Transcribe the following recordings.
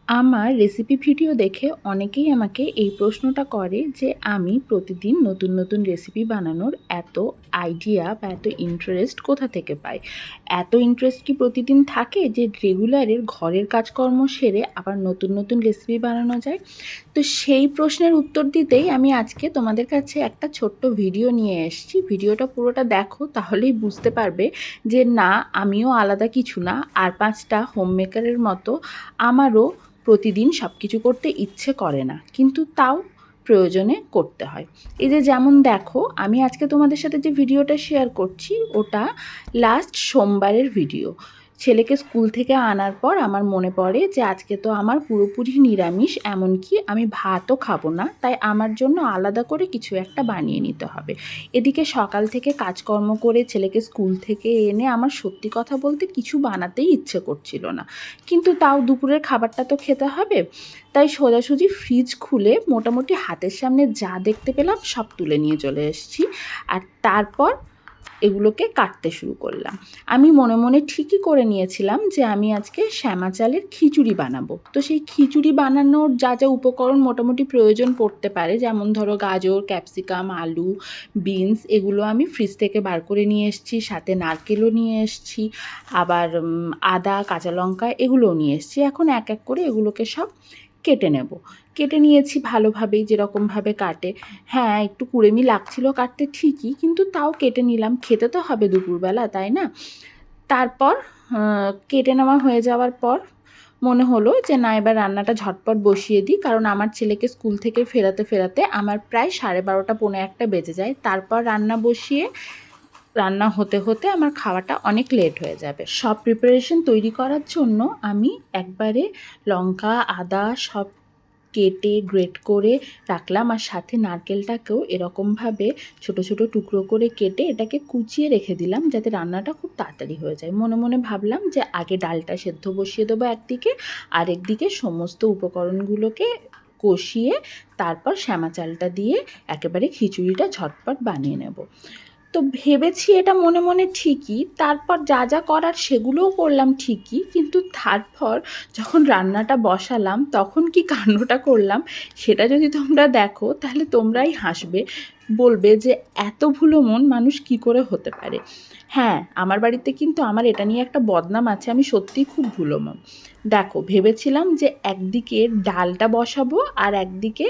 আমার recipe video দেখে অনেকেই আমাকে এই প্রশ্নটা করে যে আমি প্রতিদিন নতুন নতুন রেসিপি বানানোর এত আইডিয়া বা এত ইন্টারেস্ট কোথা থেকে পাই। এত ইন্টারেস্ট কি প্রতিদিন থাকে যে রেগুলারের ঘরের কাজকর্ম সেরে আবার নতুন নতুন রেসিপি বানানো যায়? তো সেই প্রশ্নের উত্তর দিতেই আমি আজকে তোমাদের কাছে একটা ছোট্ট ভিডিও নিয়ে এসেছি। ভিডিওটা পুরোটা দেখো, তাহলেই বুঝতে পারবে যে না, আমিও আলাদা কিছু না। আর 5টা হোম মেকারের মতো আমারও প্রতিদিন সব কিছু করতে ইচ্ছে করে না, কিন্তু তাও প্রয়োজনে করতে হয়। এই যে যেমন দেখো, আমি আজকে তোমাদের সাথে যে ভিডিওটা শেয়ার করছি ওটা লাস্ট সোমবারের ভিডিও। ছেলেকে স্কুল থেকে আনার পর আমার মনে পড়ে যে আজকে তো আমার পুরোপুরি নিরামিষ, এমনকি আমি ভাতও খাবো না, তাই আমার জন্য আলাদা করে কিছু একটা বানিয়ে নিতে হবে। এদিকে সকাল থেকে কাজকর্ম করে ছেলেকে স্কুল থেকে এনে আমার সত্যি কথা বলতে কিছু বানাতেই ইচ্ছে করছিল না, কিন্তু তাও দুপুরের খাবারটা তো খেতে হবে। তাই সোজাসুজি ফ্রিজ খুলে মোটামুটি হাতের সামনে যা দেখতে পেলাম সব তুলে নিয়ে চলে এসেছি। আর তারপর এগুলোকে কাটতে শুরু করলাম। আমি মনে মনে ঠিকই করে নিয়েছিলাম যে আমি আজকে শ্যামা চালের খিচুড়ি বানাবো। তো সেই খিচুড়ি বানানোর যা যা উপকরণ মোটামুটি প্রয়োজন পড়তে পারে, যেমন ধরো গাজর, ক্যাপসিকাম, আলু, বিনস, এগুলো আমি ফ্রিজ থেকে বার করে নিয়ে এসেছি। সাথে নারকেলও নিয়ে এসেছি, আবার আদা, কাঁচা লঙ্কা এগুলোও নিয়ে এসেছি। এখন এক এক করে এগুলোকে সব কেটে নেব। কেটে নিয়েছি ভালোভাবেই, যেরকমভাবে কাটে। হ্যাঁ, একটু কুড়েমি লাগছিল কাটতে ঠিকই, কিন্তু তাও কেটে নিলাম, খেতে তো হবে দুপুরবেলা, তাই না? তারপর কেটে নেওয়া হয়ে যাওয়ার পর মনে হলো যে না, এবার রান্নাটা ঝটপট বসিয়ে দিই, কারণ আমার ছেলেকে স্কুল থেকে ফেরাতে ফেরাতে আমার প্রায় 12:30 পৌনে 1 বেজে যায়। তারপর রান্না বসিয়ে রান্না হতে হতে আমার খাওয়াটা অনেক লেট হয়ে যাবে। সব প্রিপারেশন তৈরি করার জন্য আমি একবারে লঙ্কা, আদা সব কেটে গ্রেট করে রাখলাম, আর সাথে নারকেলটাকেও এরকমভাবে ছোট ছোট টুকরো করে কেটে এটাকে কুচিয়ে রেখে দিলাম, যাতে রান্নাটা খুব তাড়াতাড়ি হয়ে যায়। মনে মনে ভাবলাম যে আগে ডালটা সেদ্ধ বসিয়ে দেবো একদিকে, আর একদিকে সমস্ত উপকরণগুলোকে কষিয়ে তারপর শ্যামা চালটা দিয়ে একেবারে খিচুড়িটা ঝটপট বানিয়ে নেব। তো ভেবেছি এটা মনে মনে ঠিকই, তারপর যা যা করার সেগুলোও করলাম ঠিকই, কিন্তু তারপর যখন রান্নাটা বসালাম তখন কি কাণ্ডটা করলাম সেটা যদি তোমরা দেখো তাহলে তোমরাই হাসবে, বলবে যে এত ভুলো মন মানুষ কি করে হতে পারে। হ্যাঁ, আমার বাড়িতে কিন্তু আমার এটা নিয়ে একটা বদনাম আছে, আমি সত্যিই খুব ভুলো মন। দেখো, ভেবেছিলাম যে একদিকে ডালটা বসাবো আর একদিকে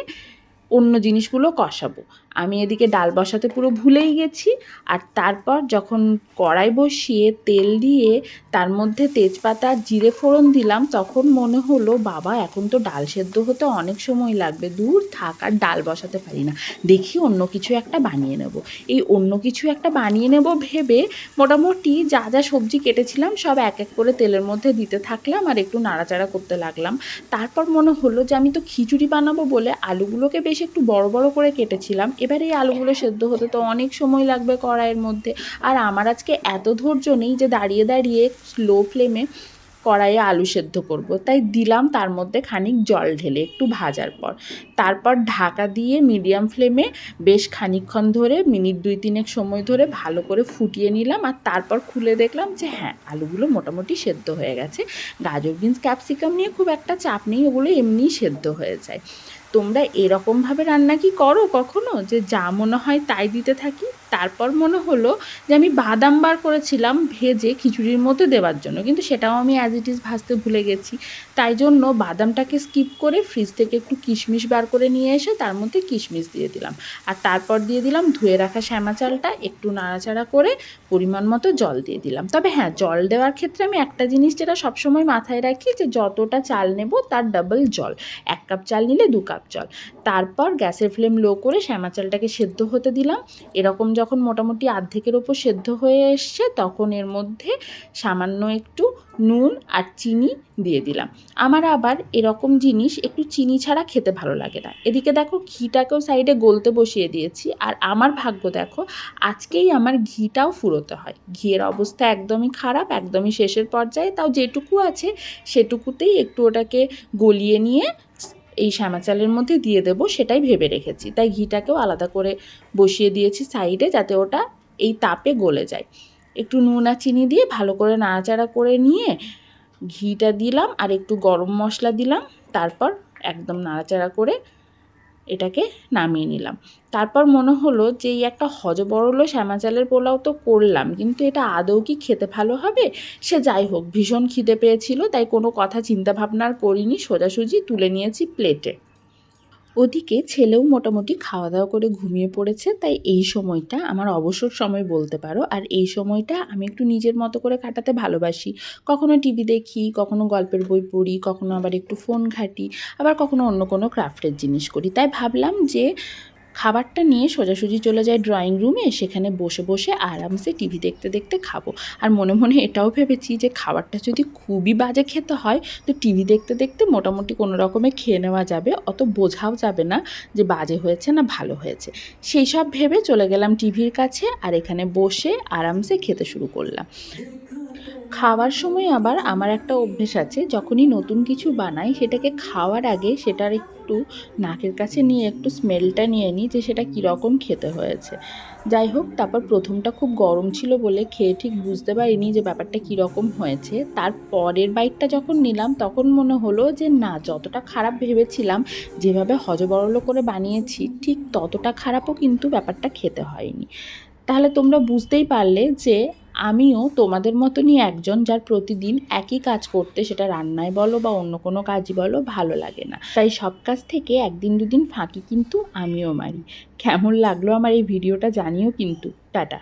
অন্য জিনিসগুলো কষাবো। আমি এদিকে ডাল বসাতে পুরো ভুলেই গেছি। আর তারপর যখন কড়াই বসিয়ে তেল দিয়ে তার মধ্যে তেজপাতা আর জিরে ফোড়ন দিলাম, তখন মনে হলো বাবা, এখন তো ডাল সেদ্ধ হতে অনেক সময় লাগবে, দূর থাক, আর ডাল বসাতে পারি না, দেখি অন্য কিছু একটা বানিয়ে নেব। এই অন্য কিছু একটা বানিয়ে নেব ভেবে মোটামুটি যা যা সবজি কেটেছিলাম সব এক এক করে তেলের মধ্যে দিতে থাকলাম আর একটু নাড়াচাড়া করতে লাগলাম। তারপর মনে হলো যে আমি তো খিচুড়ি বানাবো বলে আলুগুলোকে বেশ একটু বড় বড় করে কেটেছিলাম। এবার এই আলুগুলো সেদ্ধ হতে তো অনেক সময় লাগবে কড়াইয়ের মধ্যে, আর আমার আজকে এত ধৈর্য নেই যে দাঁড়িয়ে দাঁড়িয়ে স্লো ফ্লেমে কড়াইয়ে আলু সেদ্ধ করব। তাই দিলাম তার মধ্যে খানিক জল ঢেলে একটু ভাজার পর। তারপর ঢাকা দিয়ে মিডিয়াম ফ্লেমে বেশ খানিকক্ষণ ধরে, মিনিট 2-3 সময় ধরে ভালো করে ফুটিয়ে নিলাম, আর তারপর খুলে দেখলাম যে হ্যাঁ, আলুগুলো মোটামুটি সেদ্ধ হয়ে গেছে। গাজর, বিনস, ক্যাপসিকাম নিয়ে খুব একটা চাপ নেই, ওগুলো এমনিই সেদ্ধ হয়ে যায়। তোমরা এরকমভাবে রান্না কি করো কখনো, যে যা মনে হয় তাই দিতে থাকি? তারপর মনে হলো যে আমি বাদাম বার করেছিলাম ভেজে খিচুড়ির মধ্যে দেওয়ার জন্য, কিন্তু সেটাও আমি অ্যাজ ইট ইজ ভাজতে ভুলে গেছি। তাই জন্য বাদামটাকে স্কিপ করে ফ্রিজ থেকে একটু কিশমিশ বার করে নিয়ে এসে তার মধ্যে কিশমিশ দিয়ে দিলাম। আর তারপর দিয়ে দিলাম ধুয়ে রাখা শ্যামা চালটা, একটু নাড়াচাড়া করে পরিমাণ মতো জল দিয়ে দিলাম। তবে হ্যাঁ, জল দেওয়ার ক্ষেত্রে আমি একটা জিনিস যেটা সবসময় মাথায় রাখি, যে যতটা চাল নেব তার ডাবল জল। 1 কাপ চাল নিলে 2 কাপ জল। তারপর গ্যাসের ফ্লেম লো করে শ্যামা চালটাকে সেদ্ধ হতে দিলাম। এরকম যখন মোটামুটি অর্ধেকের ওপর সেদ্ধ হয়ে এসছে, তখন এর মধ্যে সামান্য একটু নুন আর চিনি দিয়ে দিলাম। আমার আবার এরকম জিনিস একটু চিনি ছাড়া খেতে ভালো লাগে না। এদিকে দেখো, ঘিটাকেও সাইডে গলতে বসিয়ে দিয়েছি, আর আমার ভাগ্য দেখো, আজকেই আমার ঘিটাও ফুরোতে হয়। ঘিয়ের অবস্থা একদমই খারাপ, একদমই শেষের পর্যায়ে, তাও যেটুকু আছে সেটুকুতেই একটু ওটাকে গলিয়ে নিয়ে এই শ্যামা চালের মধ্যে দিয়ে দেবো, সেটাই ভেবে রেখেছি। তাই ঘিটাকেও আলাদা করে বসিয়ে দিয়েছি সাইডে, যাতে ওটা এই তাপে গলে যায়। একটু নুন আর চিনি দিয়ে ভালো করে নাড়াচাড়া করে নিয়ে ঘিটা দিলাম আর একটু গরম মশলা দিলাম, তারপর একদম নাড়াচাড়া করে এটাকে নামিয়ে নিলাম। তারপর মনে হলো যে এই একটা হযবরল শ্যামা চালের পোলাও তো করলাম, কিন্তু এটা আদৌ কি খেতে ভালো হবে? সে যাই হোক, ভীষণ খিদে পেয়েছিল, তাই কোনো কথা চিন্তা ভাবনা আর করিনি, সোজাসুজি তুলে নিয়েছি প্লেটে। ওদিকে ছেলেও মোটামুটি খাওয়া দাওয়া করে ঘুমিয়ে পড়েছে, তাই এই সময়টা আমার অবসর সময় বলতে পারো। আর এই সময়টা আমি একটু নিজের মতো করে কাটাতে ভালোবাসি। কখনো টিভি দেখি, কখনো গল্পের বই পড়ি, কখনো আবার একটু ফোন ঘাঁটি, আবার কখনো অন্য কোনো ক্রাফটের জিনিস করি। তাই ভাবলাম যে খাবারটা নিয়ে সোজাসুজি চলে যাই ড্রয়িং রুমে, সেখানে বসে বসে আরামসে টিভি দেখতে দেখতে খাবো। আর মনে মনে এটাও ভেবেছি যে খাবারটা যদি খুবই বাজে খেতে হয়, তো টিভি দেখতে দেখতে মোটামুটি কোনো রকমে খেয়ে নেওয়া যাবে, অত বোঝাও যাবে না যে বাজে হয়েছে না ভালো হয়েছে। সেই সব ভেবে চলে গেলাম টিভির কাছে, আর এখানে বসে আরামসে খেতে শুরু করলাম। খাওয়ার সময় আবার আমার একটা অভ্যেস আছে, যখনই নতুন কিছু বানাই সেটাকে খাওয়ার আগে সেটার একটু নাকের কাছে নিয়ে একটু স্মেলটা নিয়ে নিই যে সেটা কীরকম খেতে হয়েছে। যাই হোক, তারপর প্রথমটা খুব গরম ছিল বলে খেয়ে ঠিক বুঝতে পারিনি যে ব্যাপারটা কীরকম হয়েছে। তার পরের বাইটটা যখন নিলাম তখন মনে হলো যে না, যতটা খারাপ ভেবেছিলাম, যেভাবে হযবরল করে বানিয়েছি ঠিক ততটা খারাপও কিন্তু ব্যাপারটা খেতে হয়নি। তাহলে তোমরা বুঝতেই পারলে যে আমিও তোমাদের মতনই একজন, যার প্রতিদিন একই কাজ করতে, সেটা রান্নায় বলো বা অন্য কোনো কাজই বলো, ভালো লাগে না। তাই সব কাজ থেকে একদিন দুদিন ফাঁকি কিন্তু আমিও মারি। কেমন লাগলো আমার এই ভিডিওটা জানিও কিন্তু। টাটা।